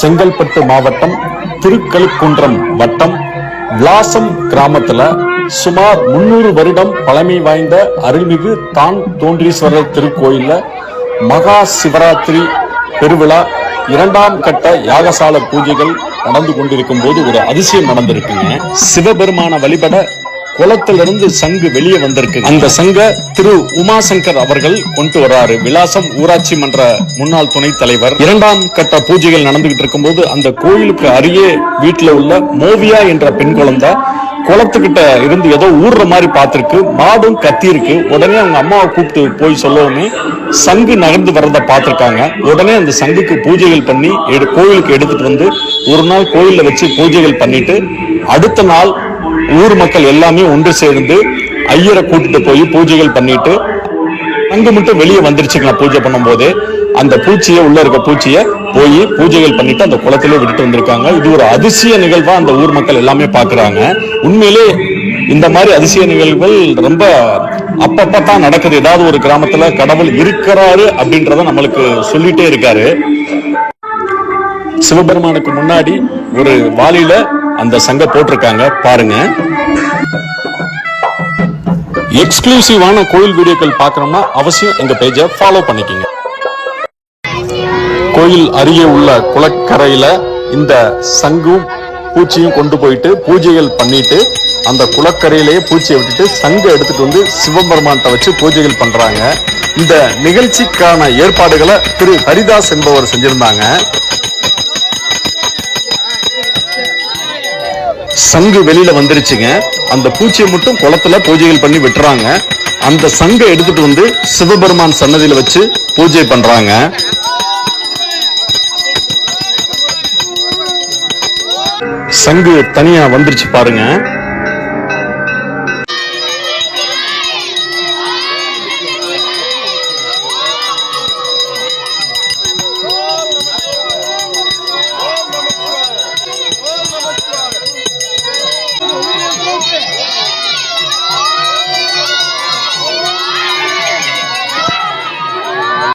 செங்கல்பட்டு மாவட்டம் திருக்கழுக்குன்றம் வட்டம் விளாசம் கிராமத்துல சுமார் 300 வருடம் பழமை வாய்ந்த அருள்மிகு தான் தோன்றீஸ்வரர் திருக்கோயில்ல மகா சிவராத்திரி பெருவிழா 2ஆம் கட்ட யாகசால பூஜைகள் நடந்து கொண்டிருக்கும் போது ஒரு அதிசயம் நடந்திருக்குங்க. சிவபெருமான வழிபட குளத்திலிருந்து சங்கு வெளியே வந்திருக்கு. அந்த சங்க திரு உமாசங்கர் அவர்கள் கொண்டு வர்றாரு. விளாசம் ஊராட்சி மன்ற முன்னாள் துணைத் தலைவர். 2ஆம் கட்ட பூஜைகள் நடந்துகிட்டு இருக்கும் போது அந்த கோயிலுக்கு அருகே வீட்டுல உள்ள மோவியா என்ற பெண் குழந்தை குளத்துக்கிட்ட இருந்து ஏதோ ஊர்ற மாதிரி பார்த்திருக்கு. மாடும் கத்தி இருக்கு. உடனே அவங்க அம்மாவை கூப்பிட்டு போய் சொல்லவுமே சங்கு நகர்ந்து வர்றத பார்த்திருக்காங்க. உடனே அந்த சங்குக்கு பூஜைகள் பண்ணி கோயிலுக்கு எடுத்துட்டு வந்து ஒரு நாள் கோயில்ல வச்சு பூஜைகள் பண்ணிட்டு அடுத்த நாள் ஊர் மக்கள் எல்லாமே ஒன்று சேர்ந்து ஐயரை கூட்டிட்டு போய் பூஜைகள் பண்ணிட்டு அங்கு மட்டும் வெளியே வந்துருச்சுங்களா. பூஜை பண்ணும் போது அந்த பூச்சியை உள்ள இருக்க பூச்சியை போய் பூஜைகள் பண்ணிட்டு அந்த குளத்திலே விட்டுட்டு வந்திருக்காங்க. இது ஒரு அதிசய நிகழ்வா அந்த ஊர் மக்கள் எல்லாமே பாக்குறாங்க. உண்மையிலே இந்த மாதிரி அதிசய நிகழ்வுகள் ரொம்ப அப்பப்பதான் நடக்குது. ஏதாவது ஒரு கிராமத்துல கடவுள் இருக்கிறாரு அப்படின்றத நம்மளுக்கு சொல்லிட்டே இருக்காரு. சிவபெருமானுக்கு முன்னாடி ஒரு வாளியில அந்த சங்க போட்டிருக்காங்க பாருங்க. எக்ஸ்க்ளூசிவான கோயில் வீடியோக்கள் பார்க்கணும்னா அவசியம் எங்க பேஜை ஃபாலோ பண்ணிக்கங்க. கோயில் அருகே உள்ள குளக்கரையில இந்த சங்கும் பூச்சியும் கொண்டு போயிட்டு பூஜைகள் பண்ணிட்டு அந்த குளக்கரையிலேயே பூச்சியை விட்டுட்டு சங்கு எடுத்துட்டு வந்து சிவபெருமான்கிட்ட வச்சு பூஜைகள் பண்றாங்க. இந்த நிகழ்ச்சிக்கான ஏற்பாடுகளை திரு ஹரிதாஸ் என்பவர் செஞ்சிருந்தாங்க. சங்கு வெளியில வந்துருச்சுங்க. அந்த பூச்சியை மட்டும் குளத்துல பூஜைகள் பண்ணி விட்டுறாங்க. அந்த சங்கை எடுத்துட்டு வந்து சிவபெருமான் சன்னதியில வச்சு பூஜை பண்றாங்க. சங்கு தனியா வந்துருச்சு பாருங்க.